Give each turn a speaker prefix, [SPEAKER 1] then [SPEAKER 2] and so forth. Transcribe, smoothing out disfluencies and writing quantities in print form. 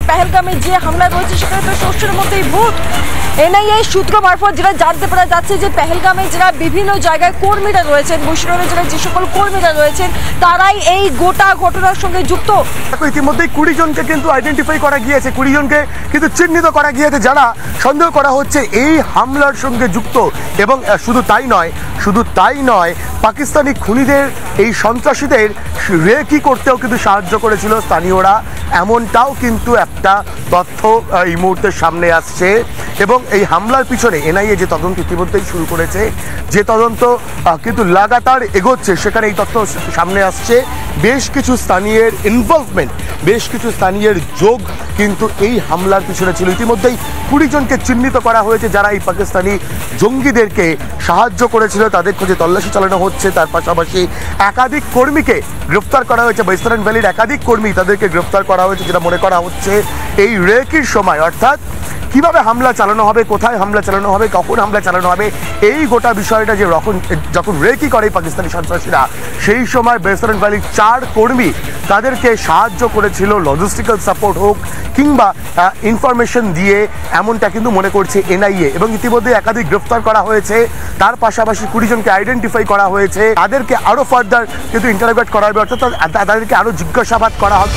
[SPEAKER 1] পেহেলগামে যে হামলা রয়েছে সেখানে তো শস্যের মধ্যেই ভূত। এনআইএ সূত্র মারফত যেটা জানতে পারা যাচ্ছে যে পেহেলগামে যারা বিভিন্ন জায়গায় কর্মীরা রয়েছেন, মুশিরফের যারা যে সকল কর্মীরা রয়েছেন তারাই এই গোটা ঘটনার সঙ্গে যুক্ত।
[SPEAKER 2] ইতিমধ্যেই 20 জনকে কিন্তু আইডেন্টিফাই করা গিয়েছে, 20 জনকে কিন্তু চিহ্নিত করা গিয়েছে যারা সন্দেহ করা হচ্ছে এই হামলার সঙ্গে যুক্ত। এবং শুধু তাই নয় পাকিস্তানি খুনিদের এই সন্ত্রাসীদের রেকি করতেও কিন্তু সাহায্য করেছিল স্থানীয়রা, এমনটাও কিন্তু একটা তথ্য এই মুহূর্তে সামনে আসছে। এবং এই হামলার পিছনে এনআইএ যে তদন্ত ইতিমধ্যেই শুরু করেছে, যে তদন্ত কিন্তু লাগাতার এগোচ্ছে, সেখানে এই তথ্য সামনে আসছে বেশ কিছু স্থানীয়ের ইনভলভমেন্ট, বেশ কিছু স্থানীয়ের যোগ কিন্তু এই হামলার পিছনে ছিল। ইতিমধ্যেই 20 জনকে চিহ্নিত করা হয়েছে যারা এই পাকিস্তানি জঙ্গিদেরকে সাহায্য করেছিল, তাদের খোঁজে তল্লাশি চালানো হচ্ছে। তার পাশাপাশি একাধিক কর্মীকে গ্রেফতার করা হয়েছে, ওয়েস্টার্ন ভ্যালির একাধিক কর্মী তাদেরকে গ্রেফতার করা হয়েছে, যেটা মনে করা হচ্ছে এই রেকির সময়, অর্থাৎ কিভাবে হামলা চালানো হবে, কোথায় হামলা চালানো হবে, কখন হামলা চালানো হবে, এই গোটা বিষয়টা যে যখন রেকি করে পাকিস্তানি সন্ত্রাসীরা, সেই সময় ওয়েস্টার্ন ভ্যালির 4 কর্মী তাদেরকে সাহায্য করেছিল, লজিস্টিক্যাল সাপোর্ট হোক কিংবা ইনফরমেশন দিয়ে, এমনটা কিন্তু মনে করছে এনআইএ। এবং ইতিমধ্যে একাধিক গ্রেফতার করা হয়েছে, তার পাশাপাশি 20 জনকে আইডেন্টিফাই করা হয়েছে, তাদেরকে আরও ফার্দার কিন্তু ইন্টারোগেট করা হবে, অর্থাৎ তাদেরকে আরও জিজ্ঞাসাবাদ করা হবে।